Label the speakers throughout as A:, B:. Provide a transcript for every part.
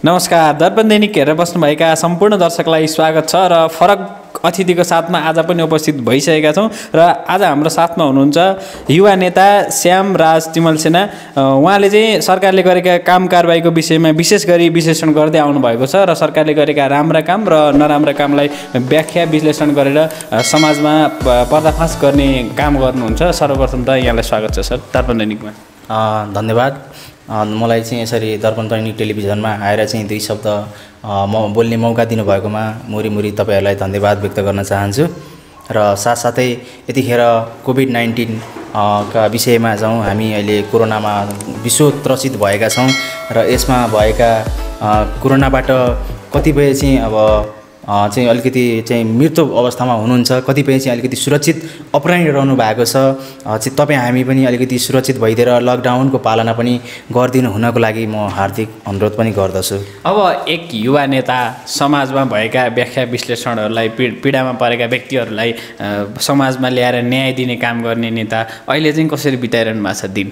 A: नमस्कार। दर्पण दैनिक हेरेर बस्नुभएका सम्पूर्ण दर्शकलाई स्वागत छ र फरक अतिथिको साथमा आज पनि उपस्थित भइसकेका छौँ र आज हाम्रो साथमा हुनुहुन्छ युवा नेता श्याम राज तिमल सेना। उहाँले चाहिँ सरकारले गरेका काम कारबाहीको विषयमा विशेष गरी विश्लेषण गर्दै आउनुभएको छ र सरकारले गरेका राम्रा काम र नराम्रा कामलाई व्याख्या विश्लेषण गरेर समाजमा पर्दाफास गर्ने काम गर्नुहुन्छ। सर्वप्रथम त यहाँलाई स्वागत छ सर दर्पण दैनिकमा।
B: धन्यवाद। मलाई चाहिँ यसरी दर्पण दैनिक टेलिभिजनमा आएर चाहिँ दुई शब्द म बोल्ने मौका दिनुभएकोमा मुरी तपाईहरूलाई धन्यवाद व्यक्त गर्न चाहन्छु र साथसाथै यतिखेर कोभिड-19 का विषयमा जाउँ। हामी अहिले कोरोनामा विश्व त्रसित भएका छौँ र यसमा भएका कोरोनाबाट कतिपय चाहिँ चाहिँ अलिकति चाहिँ मृत्यु अवस्थामा हुनुहुन्छ, कतिपय चाहिँ अलिकति सुरक्षित अपनाइरहनु भएको छ। चाहिँ तपाईँ हामी पनि अलिकति सुरक्षित भइदिएर लकडाउनको पालना पनि गरिदिनु हुनको लागि म हार्दिक अनुरोध पनि गर्दछु।
A: अब एक युवा नेता समाजमा भएका व्याख्या विश्लेषणहरूलाई पीडामा परेका व्यक्तिहरूलाई समाजमा ल्याएर न्याय दिने काम गर्ने नेता अहिले चाहिँ कसरी बिताइरहनु भएको छ दिन?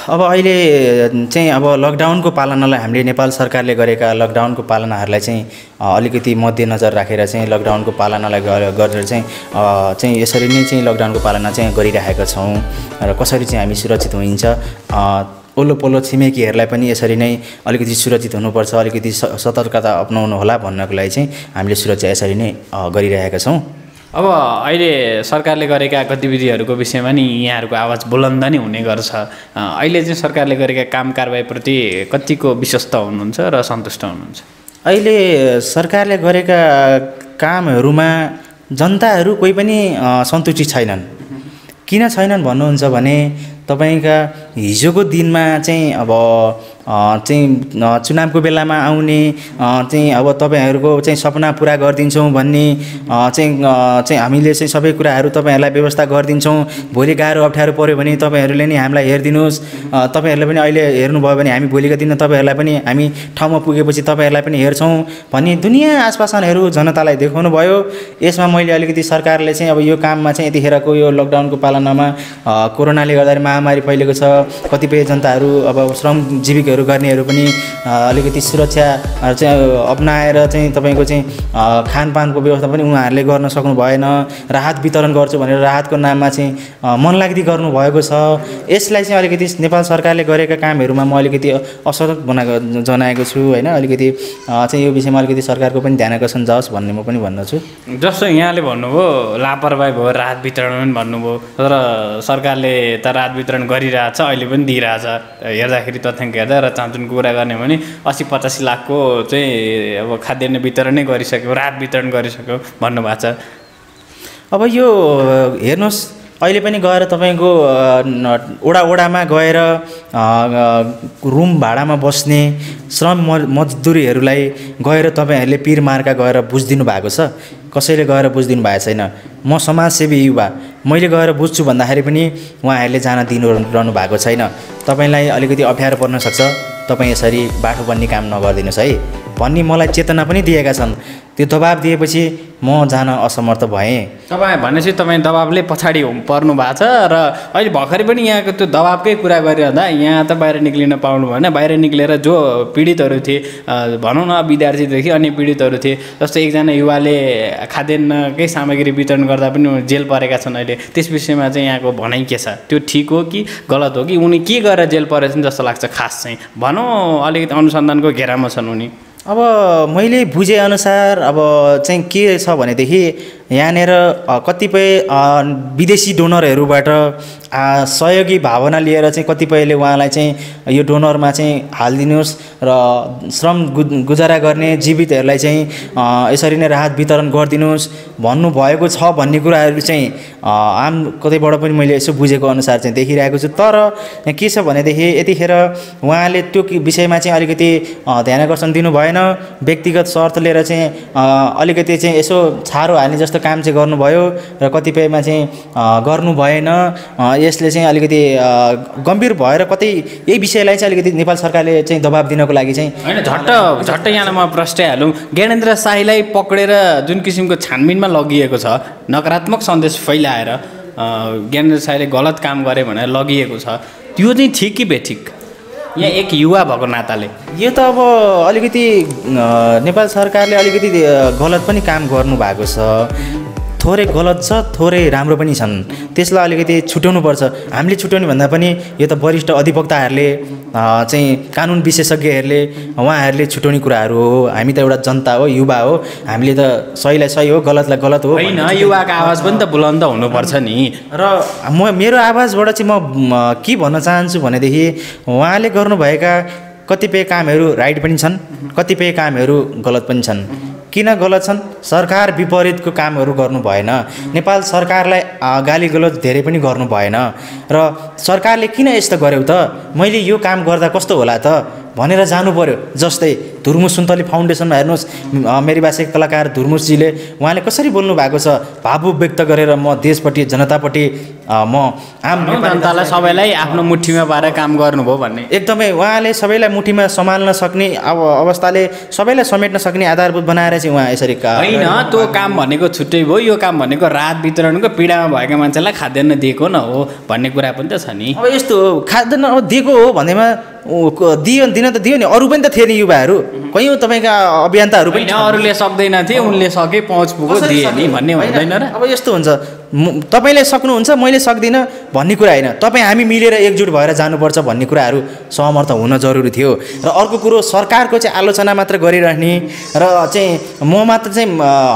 B: अब अहिले चाहिँ लकडाउनको पालनालाई हामीले नेपाल सरकारले गरेका लकडाउनको पालनाहरूलाई चाहिँ अलिकति मध्यनजर राखेर चाहिँ लकडाउनको पालनालाई गरेर चाहिँ यसरी नै चाहिँ लकडाउनको पालना चाहिँ गरिरहेका छौँ र कसरी चाहिँ हामी सुरक्षित होइन्छ। ओल्लो पल्लो छिमेकीहरूलाई पनि यसरी नै अलिकति सुरक्षित हुनुपर्छ, अलिकति सतर्कता अपनाउनु होला भन्नको लागि चाहिँ हामीले सुरक्षा यसरी नै गरिरहेका छौँ।
A: अब अहिले सरकारले गरेका गतिविधिहरूको विषयमा नि यहाँहरूको आवाज बुलन्द नै हुने गर्छ। अहिले चाहिँ सरकारले गरेका काम कारबाहीप्रति कतिको विश्वस्त हुनुहुन्छ र सन्तुष्ट हुनुहुन्छ?
B: अहिले सरकारले गरेका कामहरूमा जनताहरू कोही पनि सन्तुष्टि छैनन्। किन छैनन् भन्नुहुन्छ भने तपाईँका हिजोको दिनमा चाहिँ चुनावको बेलामा आउने चाहिँ तपाईँहरूको चाहिँ सपना पुरा गरिदिन्छौँ भन्ने चाहिँ हामीले चाहिँ सबै कुराहरू तपाईँहरूलाई व्यवस्था गरिदिन्छौँ, भोलि गाह्रो अप्ठ्यारो पऱ्यो भने तपाईँहरूले नि हामीलाई हेरिदिनुहोस्, तपाईँहरूले पनि अहिले हेर्नुभयो भने हामी भोलिको दिन तपाईँहरूलाई पनि हामी ठाउँमा पुगेपछि तपाईँहरूलाई पनि हेर्छौँ भन्ने दुनियाँ आश्वासनहरू जनतालाई देखाउनु भयो। यसमा मैले अलिकति सरकारले चाहिँ अब यो काममा चाहिँ यतिखेरको यो लकडाउनको पालनामा कोरोनाले गर्दाखेरि महामारी फैलेको छ, कतिपय जनताहरू अब श्रमजीविकहरू गर्नेहरू पनि अलिकति सुरक्षा चाहिँ अपनाएर चाहिँ तपाईँको चाहिँ खानपानको व्यवस्था पनि उहाँहरूले गर्न सक्नु भएन। राहत वितरण गर्छु भनेर राहतको नाममा चाहिँ मनलाग्दी गर्नुभएको छ। यसलाई चाहिँ अलिकति नेपाल सरकारले गरेका कामहरूमा म अलिकति असहमत जनाएको छु होइन। अलिकति चाहिँ यो विषयमा अलिकति सरकारको पनि ध्यान आकर्षण जाओस् भन्ने म पनि भन्दछु।
A: जस्तो यहाँले भन्नुभयो लापरवाही भयो, राहत वितरण पनि भन्नुभयो, तर सरकारले त राहत वितरण गरिरहेछ, अहिले पनि दिइरहेछ। हेर्दाखेरि तथ्याङ्क हेर्दा र चान्चुनको कुरा गर्ने भने 80-85 लाखको चाहिँ अब खाद्यान्न वितरण नै गरिसक्यो, राहत वितरण गरिसक्यो भन्नुभएको छ।
B: अब यो हेर्नुहोस्, अहिले पनि गएर तपाईँको ओडामा गएर रुम भाडामा बस्ने श्रम मजदुरीहरूलाई गएर तपाईँहरूले पिरमार्का गएर बुझिदिनु भएको छ? कसैले गएर बुझिदिनु भएको छैन। म समाजसेवी युवा, मैले गएर बुझ्छु भन्दाखेरि पनि उहाँहरूले जान दिइरहनु भएको छैन। तपाईँलाई अलिकति अप्ठ्यारो पर्न सक्छ, तपाईँ यसरी बाटो बन्ने काम नगरिदिनुहोस् है भन्ने मलाई चेतना पनि दिएका छन्। त्यो दबाब दिएपछि म जान असमर्थ भएँ।
A: तपाईँ भनेपछि तपाईँ दबाबले पछाडि पर्नु भएको छ र अहिले भर्खरै पनि यहाँको त्यो दबाबकै कुरा गरिरहँदा यहाँ त बाहिर निक्लिन पाउनु भएन। बाहिर निक्लेर जो पीडितहरू थिए, भनौँ न विद्यार्थीदेखि अन्य पीडितहरू थिए, जस्तो एकजना युवाले खाद्यान्नकै सामग्री वितरण गर्दा पनि जेल परेका छन्। अहिले त्यस विषयमा चाहिँ यहाँको भनाइ के छ? त्यो ठिक हो कि गलत हो कि उनी के गरेर जेल परेछन् जस्तो लाग्छ? खास चाहिँ भनौँ अलिकति अनुसन्धानको घेरामा छन् उनी।
B: अब मैले बुझेअनुसार अब चाहिँ के छ भनेदेखि यहाँनिर कतिपय विदेशी डोनरहरूबाट सहयोगी भावना लिएर चाहिँ कतिपयले उहाँलाई चाहिँ यो डोनरमा चाहिँ हालिदिनुहोस् र श्रम गुजारा गर्ने जीवितहरूलाई चाहिँ यसरी नै राहत वितरण गरिदिनुहोस् भन्नुभएको छ भन्ने कुराहरू चाहिँ आम कतैबाट पनि मैले यसो बुझेको अनुसार चाहिँ देखिरहेको छु। तर के छ भनेदेखि यतिखेर उहाँले त्यो विषयमा चाहिँ अलिकति ध्यान आकर्षण दिनु भएन। व्यक्तिगत शर्त लिएर चाहिँ अलिकति चाहिँ यसो छारो हाल्ने जस्तो काम चाहिँ गर्नुभयो र कतिपयमा चाहिँ गर्नु भएन। यसले चाहिँ अलिकति गम्भीर भएर कतै यही विषयलाई चाहिँ अलिकति नेपाल सरकारले चाहिँ दबाब दिनको लागि चाहिँ
A: होइन झट्ट यहाँलाई म प्रश्नहालौँ। ज्ञानेन्द्र शाहीलाई पक्रेर जुन किसिमको छानबिनमा लगिएको छ, नकारात्मक सन्देश फैलाएर ज्ञानेन्द्र शाहीले गलत काम गरे भनेर लगिएको छ, त्यो चाहिँ ठिक कि बेठिक? यहाँ एक युवा भएको नाताले
B: यो त अब अलिकति नेपाल सरकारले अलिकति गलत पनि काम गर्नुभएको छ। थोरै गलत छ, थोरै राम्रो पनि छन्। त्यसलाई अलिकति छुट्याउनुपर्छ। हामीले छुट्याउने भन्दा पनि यो त वरिष्ठ अधिवक्ताहरूले चाहिँ कानुन विशेषज्ञहरूले उहाँहरूले छुट्याउने कुराहरू हो। हामी त एउटा जनता हो, युवा हो, हामीले त सहीलाई सही हो, गलतलाई गलत हो।
A: होइन, युवाको आवाज पनि त बुलन्द हुनुपर्छ नि।
B: र मेरो आवाजबाट चाहिँ म के भन्न चाहन्छु भनेदेखि उहाँले गर्नुभएका कतिपय कामहरू राइट पनि छन्, कतिपय कामहरू गलत पनि छन्। किन गलत छन्? सरकार विपरीतको कामहरू गर्नु भएन। नेपाल सरकारलाई गाली गलौज धेरै पनि गर्नु भएन। र सरकारले किन यस्तो गर्यो त, मैले यो काम गर्दा कस्तो होला त भनेर जानु पर्यो। जस्तै धुर्मुस सुन्तली फाउन्डेसनमा हेर्नुहोस्, मेरीबासी कलाकार धुर्मुसजीले उहाँले कसरी बोल्नु भएको छ, भावुक व्यक्त गरेर म देशपट्टि जनतापट्टि म आम
A: जनतालाई सबैलाई आफ्नो मुठीमा पारेर काम गर्नुभयो भन्ने
B: एकदमै उहाँले सबैलाई मुठीमा सम्हाल्न सक्ने अब अवस्थाले सबैलाई समेट्न सक्ने आधारभूत बनाएर चाहिँ उहाँ यसरी
A: होइन, त्यो काम भनेको छुट्टै भयो। यो काम भनेको राहत वितरणको पीडामा भएका मान्छेलाई खाद्यान्न दिएको न हो भन्ने कुरा पनि त छ नि।
B: अब यस्तो हो, खाद्यान्न अब दिएको हो भन्दैमा दिन त दियो नि, अरू पनि त थिए नि युवाहरू, कयौँ तपाईँका अभियन्ताहरू पनि।
A: अरूले सक्दैन थिए, उनले सके, पहुँच पुगो दिए नि भन्ने हुँदैन र।
B: अब यस्तो हुन्छ, तपाईँले सक्नुहुन्छ मैले सक्दिनँ भन्ने कुरा होइन, तपाईँ हामी मिलेर एकजुट भएर जानुपर्छ भन्ने कुराहरू सहमत हुन जरुरी थियो। र अर्को कुरो, सरकारको चाहिँ आलोचना मात्र गरिरहने र चाहिँ म मात्र चाहिँ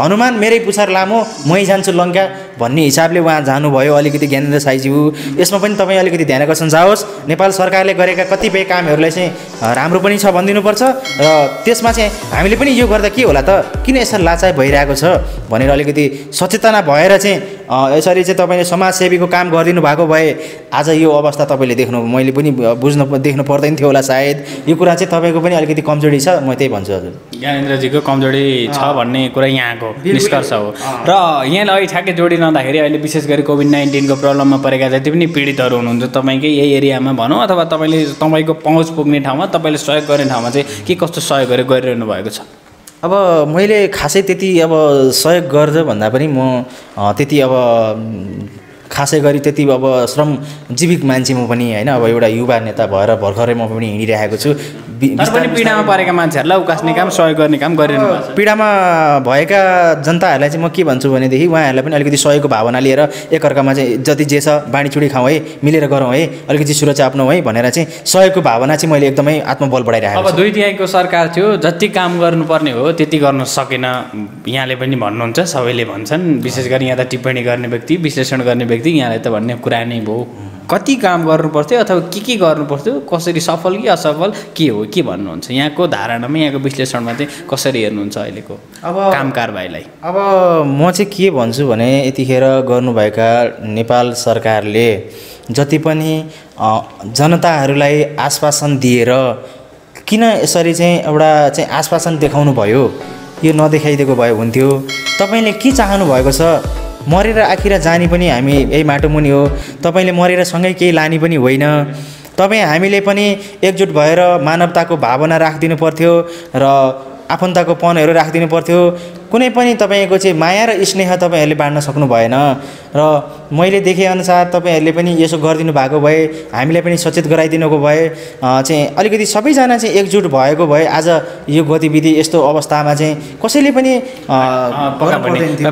B: हनुमान मेरै पुछार लामो मै जान्छु लङ्का भन्ने हिसाबले उहाँ जानुभयो। अलिकति ज्ञानेन्द्र साईज्यू, यसमा पनि तपाईँ अलिकति ध्यान आकर्षण जाओस्। नेपाल सरकारले गरेका कतिपय कामहरूलाई चाहिँ राम्रो पनि छ भनिदिनुपर्छ र त्यसमा चाहिँ हामीले पनि यो गर्दा के होला त, किन यसरी लाचाइ भइरहेको छ भनेर अलिकति सचेतना भएर चाहिँ यसरी चाहिँ तपाईँले समाजसेवीको काम गरिदिनु भएको भए आज यो अवस्था तपाईँले देख्नु, मैले पनि देख्नु पर्दैन थियो होला सायद। यो कुरा चाहिँ तपाईँको पनि अलिकति कमजोरी छ, म त्यही भन्छु हजुर।
A: ज्ञानेन्द्रजीको कमजोरी छ भन्ने कुरा यहाँको निष्कर्ष हो। र यहाँले अहिले ठ्याक्कै जोडिरहँदाखेरि अहिले विशेष गरी कोभिड-19को प्रब्लममा परेका जति पनि पीडितहरू हुनुहुन्छ तपाईँकै यही एरियामा भनौँ अथवा तपाईँको पहुँच पुग्ने ठाउँमा, तपाईँले सहयोग गर्ने ठाउँमा चाहिँ के कस्तो सहयोगहरू गरिरहनु भएको छ?
B: अब मैले खासै त्यति अब सहयोग गर्छु भन्दा पनि म त्यति अब खासै गरी त्यति अब श्रमजीविक मान्छे म पनि होइन। अब एउटा युवा नेता भएर भर्खरै म पनि हिँडिरहेको छु।
A: पनि पीडामा परेका मान्छेहरूलाई उकास्ने काम, सहयोग गर्ने काम गरिरहनु भएको छ।
B: पीडामा भएका जनताहरूलाई चाहिँ म के भन्छु भनेदेखि उहाँहरूलाई पनि अलिकति सहयोगको भावना लिएर एकअर्कामा चाहिँ जति जे छ बाँडीचुडी खाउँ है, मिलेर गरौँ है, अलिकति सुरक्षा अपनाउँ है भनेर चाहिँ सहयोगको भावना चाहिँ मैले एकदमै आत्मबल बढाइरहेको छु।
A: अब 2/3 सरकार थियो, जति काम गर्नुपर्ने हो त्यति गर्न सकेन यहाँले पनि भन्नुहुन्छ, सबैले भन्छन्। विशेष गरी यहाँ त टिप्पणी गर्ने व्यक्ति, विश्लेषण गर्ने व्यक्ति यहाँलाई त भन्ने कुरा नै भयो। कति काम गर्नुपर्थ्यो अथवा के गर्नुपर्थ्यो, कसरी सफल कि असफल के हो, के भन्नुहुन्छ यहाँको धारणामा, यहाँको विश्लेषणमा चाहिँ कसरी हेर्नुहुन्छ अहिलेको
B: अब
A: काम कारबाहीलाई?
B: अब म चाहिँ के भन्छु भने यतिखेर गर्नुभएका नेपाल सरकारले जति पनि जनताहरूलाई आश्वासन दिएर किन यसरी चाहिँ एउटा चाहिँ आश्वासन देखाउनु भयो, यो नदेखाइदिएको भए हुन्थ्यो। तपाईँले के चाहनु भएको छ? मरेर आखिर जाने पनि हामी यही माटो मुनि हो, तपाईँले मरेर सँगै केही लाने पनि होइन। तपाईँ हामीले पनि एकजुट भएर मानवताको भावना राखिदिनु पर्थ्यो र आफन्तको पनहरू राखिदिनु पर्थ्यो। कुनै पनि तपाईँको चाहिँ माया र स्नेह तपाईँहरूले बाँड्न सक्नु भएन। र मैले देखेअनुसार तपाईँहरूले पनि यसो गरिदिनु भएको भए, हामीलाई पनि सचेत गराइदिनुको भए चाहिँ अलिकति सबैजना चाहिँ एकजुट भएको भए आज यो गतिविधि यस्तो अवस्थामा चाहिँ कसैले पनि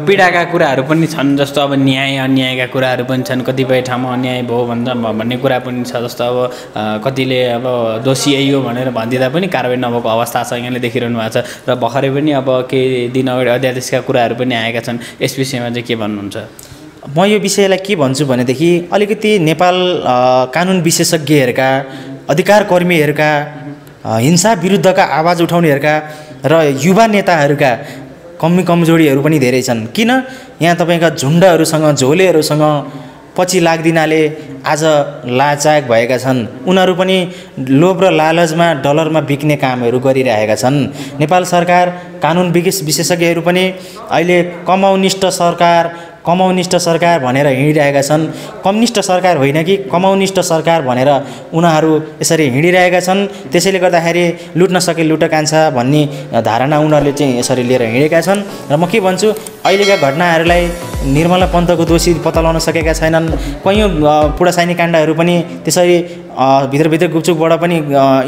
A: पीडाका कुराहरू पनि छन्। जस्तो अब न्याय अन्यायका कुराहरू पनि छन्, कतिपय ठाउँमा अन्याय भयो भन्ने कुरा पनि छ। जस्तो अब कतिले अब दोषी यही हो भनेर भनिदिँदा पनि कारबाही नभएको अवस्था छ, यहाँले देखिरहनु भएको छ। र भर्खरै पनि अब केही दिन अगाडि अध्यादेशका कुराहरू पनि आएका छन्, यस विषयमा चाहिँ के भन्नुहुन्छ?
B: म यो विषयलाई के भन्छु भनेदेखि अलिकति नेपाल कानुन विशेषज्ञहरूका, अधिकार कर्मीहरूका, हिंसा विरुद्धका आवाज उठाउनेहरूका र युवा नेताहरूका कमजोरीहरू पनि धेरै छन्। किन यहाँ तपाईँका झुन्डहरूसँग, झोलेहरूसँग पछि लाग्दिनाले आज लाचाक भएका छन्। उनीहरू पनि लोभ र लालचमा डलरमा बिक्ने कामहरू गरिरहेका छन्। नेपाल सरकार कानुन विशेषज्ञहरू पनि अहिले कम्युनिस्ट सरकार भनेर हिँडिरहेका छन्। कम्युनिस्ट सरकार होइन कि कम्युनिस्ट सरकार भनेर उनीहरू यसरी हिँडिरहेका छन्। त्यसैले गर्दाखेरि लुट्न सके लुट कान्छ भन्ने धारणा उनीहरूले चाहिँ यसरी लिएर हिँडेका छन्। र म के भन्छु, अहिलेका घटनाहरूलाई निर्मला पन्तको दोषी पत्ता लगाउन सकेका छैनन्। कैयौँ पुडासाइनी काण्डहरू पनि त्यसरी भित्रभित्र गुपचुपबाट पनि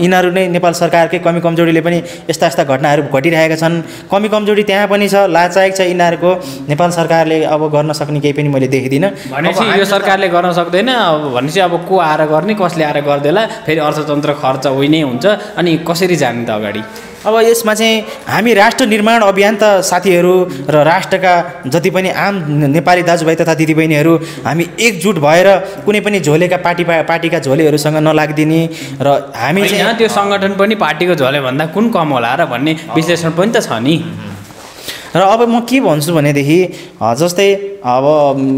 B: यिनीहरू नै नेपाल सरकारकै कमी कमजोरीले पनि यस्ता यस्ता घटनाहरू घटिरहेका छन्। कमी कमजोरी त्यहाँ पनि छ, लाचायक छ यिनीहरूको। नेपाल सरकारले अब गर्न सक्ने केही पनि मैले देख्दिनँ।
A: भनेपछि यो सरकारले गर्न सक्दैन भनेपछि अब को आएर गर्ने, कसले आएर गरिदेला, फेरि अर्थतन्त्र खर्च उही नै हुन्छ, अनि कसरी जाने त अगाडि?
B: अब यसमा चाहिँ हामी राष्ट्र निर्माण अभियान त साथीहरू र राष्ट्रका जति पनि आम नेपाली दाजुभाइ तथा दिदीबहिनीहरू हामी एकजुट भएर कुनै पनि झोलेका पार्टीका झोलेहरूसँग नलागिदिने र हामी चाहिँ
A: त्यो सङ्गठन पनि पार्टीको झोले भन्दा कुन कम होला र भन्ने विश्लेषण पनि त छ नि।
B: र अब म के भन्छु भनेदेखि जस्तै अब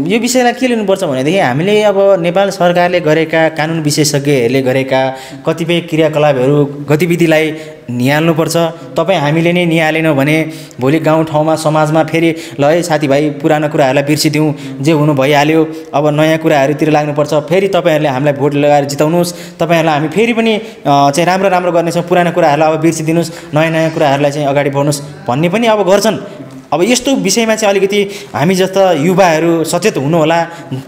B: यो विषयलाई के लिनुपर्छ भनेदेखि हामीले अब नेपाल सरकारले गरेका कानुन विशेषज्ञहरूले गरेका कतिपय क्रियाकलापहरू गतिविधिलाई निहाल्नुपर्छ। तपाईँ हामीले नै निहालेनौँ भने भोलि गाउँ ठाउँमा समाजमा फेरि ल है साथीभाइ पुरानो कुराहरूलाई बिर्सिदिउँ, जे हुनु भइहाल्यो, अब नयाँ कुराहरूतिर लाग्नुपर्छ, फेरि तपाईँहरूले हामीलाई भोट लगाएर जिताउनुहोस्, तपाईँहरूलाई हामी फेरि पनि चाहिँ राम्रो राम्रो गर्नेछौँ, पुरानो कुराहरूलाई अब बिर्सिदिनुहोस्, नयाँ नयाँ कुराहरूलाई चाहिँ अगाडि बढ्नुहोस् भन्ने पनि अब गर्छन्। अब यस्तो विषयमा चाहिँ अलिकति हामी जस्ता युवाहरू सचेत हुनु होला,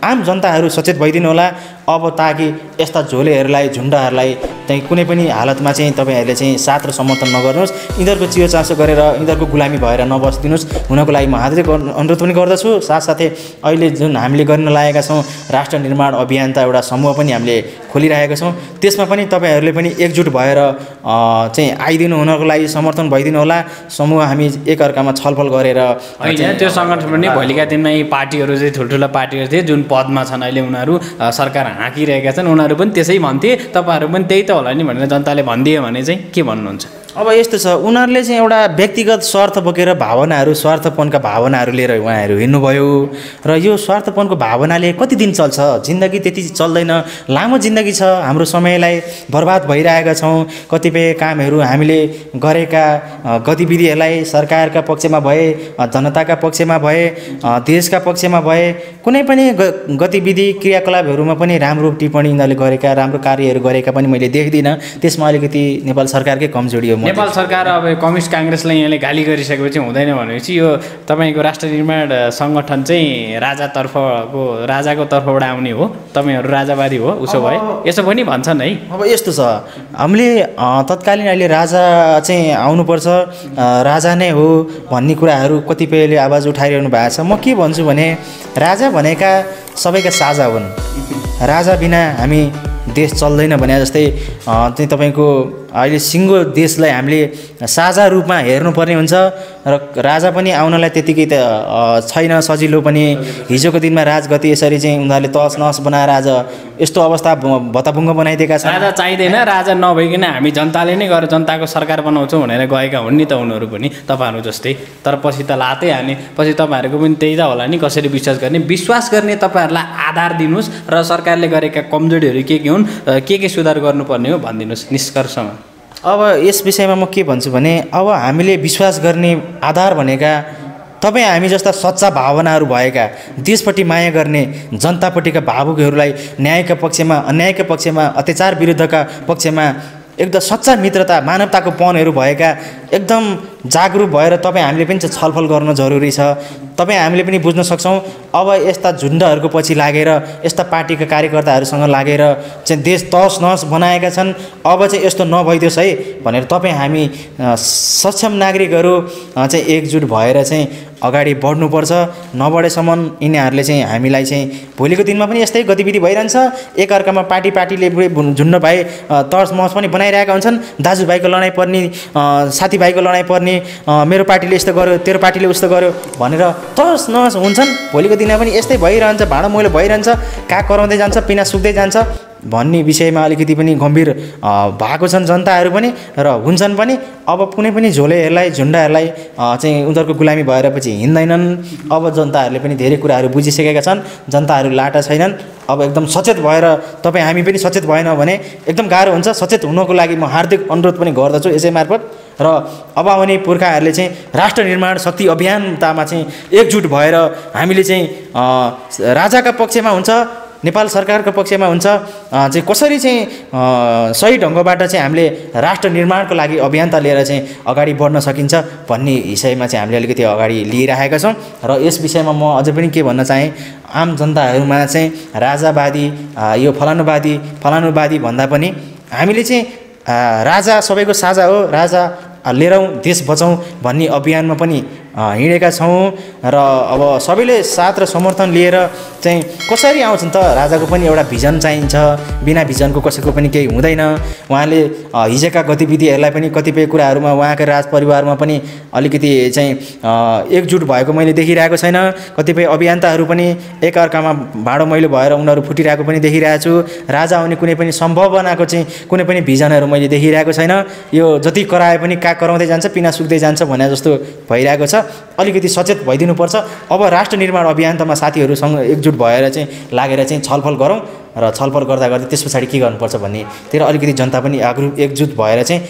B: आम जनताहरू सचेत भइदिनु होला। अब ताकि यस्ता झोलेहरूलाई झुन्डाहरूलाई चाहिँ कुनै पनि हालतमा चाहिँ तपाईँहरूले चाहिँ साथ र समर्थन नगर्नुहोस्, यिनीहरूको चियोचासो गरेर यिनीहरूको गुलामी भएर नबसिदिनुहोस्। हुनको लागि म हार्दिक अनुरोध पनि गर्दछु। साथसाथै अहिले जुन हामीले गर्न लागेका छौँ राष्ट्र निर्माण अभियान त एउटा समूह पनि हामीले खोलिरहेका छौँ, त्यसमा पनि तपाईँहरूले पनि एकजुट भएर चाहिँ आइदिनु हुनको लागि समर्थन भइदिनु होला। समूह हामी एकअर्कामा छलफल गरेर
A: होइन त्यो सङ्गठन पनि भोलिका दिनमा यी पार्टीहरू चाहिँ ठुल्ठुला पार्टीहरू थिए जुन पदमा छन् अहिले, उनीहरू सरकार हाँकिरहेका छन्, उनीहरू पनि त्यसै भन्थे, तपाईँहरू पनि त्यही त होला नि भनेर जनताले भनिदियो भने चाहिँ के भन्नुहुन्छ?
B: अब यस्तो छ, उनीहरूले चाहिँ एउटा व्यक्तिगत स्वार्थ बोकेर भावनाहरू, स्वार्थपनका भावनाहरू लिएर उहाँहरू हिँड्नुभयो र यो स्वार्थपनको भावनाले कति दिन चल्छ? जिन्दगी त्यति चल्दैन, लामो जिन्दगी छ। हाम्रो समयलाई बर्बाद भइरहेका छौँ। कतिपय कामहरू हामीले गरेका गतिविधिहरूलाई सरकारका पक्षमा भए, जनताका पक्षमा भए, देशका पक्षमा भए, कुनै पनि गतिविधि क्रियाकलापहरूमा पनि राम्रो टिप्पणी यिनीहरूले गरेका, राम्रो कार्यहरू गरेका पनि मैले देख्दिनँ। त्यसमा अलिकति नेपाल सरकारकै कमजोरी हो।
A: नेपाल सरकार अब कम्युनिस्ट काङ्ग्रेसलाई यहाँले गाली गरिसकेपछि हुँदैन भनेपछि यो तपाईँको राष्ट्र निर्माण सङ्गठन चाहिँ राजाको तर्फबाट आउने हो, तपाईँहरू राजावादी हो उसो भए, यसो पनि भन्छन् है।
B: अब यस्तो छ, हामीले तत्कालीन अहिले राजा चाहिँ आउनुपर्छ, राजा नै हो भन्ने कुराहरू कतिपयले आवाज उठाइरहनु भएको छ। म के भन्छु भने राजा भनेका सबैका साझा हुन्। राजा बिना हामी देश चल्दैन भने जस्तै चाहिँ तपाईँको अहिले सिङ्गो देशलाई हामीले साझा रूपमा हेर्नुपर्ने हुन्छ र राजा पनि आउनलाई त्यतिकै त छैन सजिलो पनि। हिजोको दिनमा राजगति यसरी चाहिँ उनीहरूले तहस नहस बनाएर आज यस्तो अवस्था भत्ताभुङ्ग बनाइदिएका छन्।
A: राजा चाहिँदैन, राजा नभइकन हामी जनताले नै गएर जनताको सरकार बनाउँछौँ भनेर गएका हुन् नि त उनीहरू पनि तपाईँहरू जस्तै। तर पछि त लातै हाने, पछि तपाईँहरूको पनि त्यही त होला नि। कसरी विश्वास गर्ने? विश्वास गर्ने तपाईँहरूलाई आधार दिनुहोस् र सरकारले गरेका कमजोरीहरू के हुन्, के सुधार गर्नुपर्ने हो भनिदिनुहोस् निष्कर्षमा।
B: अब यस विषयमा म के भन्छु भने अब हामीले विश्वास गर्ने आधार भनेका तपाईँ हामी जस्ता सच्चा भावनाहरू भएका, देशपट्टि माया गर्ने, जनतापट्टिका भावुकहरूलाई न्यायका पक्षमा, अन्यायका पक्षमा, अत्याचार विरुद्धका पक्षमा एकदम सच्चा मित्रता, मानवताको पनहरू भएका एकदम जागरुक भएर तपाईँ हामीले पनि चाहिँ छलफल गर्नु जरुरी छ। तपाईँ हामीले पनि बुझ्न सक्छौँ अब यस्ता झुन्डहरूको पछि लागेर, यस्ता पार्टीका कार्यकर्ताहरूसँग लागेर चाहिँ देश तहस नहस बनाएका छन्। अब चाहिँ यस्तो नभइदियोस् है भनेर तपाईँ हामी सक्षम नागरिकहरू चाहिँ एकजुट भएर चाहिँ अगाडि बढ्नुपर्छ। नबढेसम्म यिनीहरूले चाहिँ हामीलाई चाहिँ भोलिको दिनमा पनि यस्तै गतिविधि भइरहन्छ। एकअर्कामा पार्टीले झुन्ड भाइ तहस महस पनि बनाइरहेका हुन्छन्। दाजुभाइको लडाइँ पर्ने, साथीभाइको लडाइँ पर्ने, मेरो पार्टीले यस्तो गर्यो, तेरो पार्टीले उस्तो गर्यो भनेर तहस नहस हुन्छन्। भोलिको दिनमा पनि यस्तै भइरहन्छ, भाँडो मैलो भइरहन्छ, काग कराउँदै जान्छ, पिना सुक्दै जान्छ भन्ने विषयमा अलिकति पनि गम्भीर भएको छन् जनताहरू पनि र हुन्छन् पनि। अब कुनै पनि झोलेहरूलाई, झुन्डाहरूलाई चाहिँ उनीहरूको गुलामी भएर पछि हिँड्दैनन्। अब जनताहरूले पनि धेरै कुराहरू बुझिसकेका छन्, जनताहरू लाटा छैनन्। अब एकदम सचेत भएर तपाईँ हामी पनि सचेत भएन भने एकदम गाह्रो हुन्छ। सचेत हुनको लागि म हार्दिक अनुरोध पनि गर्दछु यसै मार्फत। र अब आउने पुर्खाहरूले चाहिँ राष्ट्र निर्माण शक्ति अभियानतामा चाहिँ एकजुट भएर हामीले चाहिँ राजाका पक्षमा हुन्छ नेपाल सरकारको पक्षमा हुन्छ चाहिँ कसरी चाहिँ सही ढङ्गबाट चाहिँ हामीले राष्ट्र निर्माणको लागि अभियान्ता लिएर चाहिँ अगाडि बढ्न सकिन्छ भन्ने विषयमा चाहिँ हामीले अलिकति अगाडि लिइरहेका छौँ। र यस विषयमा म अझै पनि के भन्न चाहेँ, आम जनताहरूमा चाहिँ राजावादी यो फलानुवादी भन्दा पनि हामीले चाहिँ राजा सबैको साझा हो, राजा लिएर देश बचाउँ भन्ने अभियानमा पनि हिँडेका छौँ। र अब सबैले साथ र समर्थन लिएर चाहिँ कसरी आउँछन् त, राजाको पनि एउटा भिजन चाहिन्छ, बिना भिजनको कसैको पनि केही हुँदैन। उहाँले हिजोका गतिविधिहरूलाई पनि कतिपय कुराहरूमा उहाँकै राज परिवारमा पनि अलिकति चाहिँ एकजुट भएको मैले देखिरहेको छैन। कतिपय अभियन्ताहरू पनि एकअर्कामा भाँडो मैलो भएर उनीहरू फुटिरहेको पनि देखिरहेको छु। राजा आउने कुनै पनि सम्भावनाको चाहिँ कुनै पनि भिजनहरू मैले देखिरहेको छैन। यो जति कराए पनि काग कराउँदै जान्छ, पिना सुक्दै जान्छ भने जस्तो भइरहेको छ। अलिकति सचेत भइदिनुपर्छ। अब राष्ट्र निर्माण अभियान्तामा साथीहरूसँग एकजुट भएर चाहिँ लागेर चाहिँ छलफल गरौँ र छलफल गर्दा गर्दै त्यस पछाडि के गर्नुपर्छ भन्नेतिर अलिकति जनता पनि एकजुट भएर चाहिँ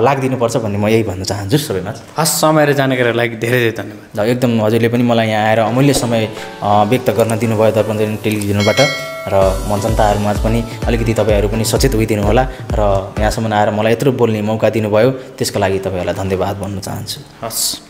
B: लागिदिनुपर्छ भन्ने म यही भन्न चाहन्छु सबैमा।
A: हस्, समय र जानकारीको लागि धेरै धेरै धन्यवाद।
B: एकदम हजुरले पनि मलाई यहाँ आएर अमूल्य समय व्यक्त गर्न दिनुभयो दर्पण टेलिभिजनबाट। र म जनताहरूमा पनि अलिकति तपाईँहरू पनि सचेत होइदिनु होला र यहाँसम्म आएर मलाई यत्रो बोल्ने मौका दिनुभयो, त्यसको लागि तपाईँहरूलाई धन्यवाद भन्न चाहन्छु।
A: हस्।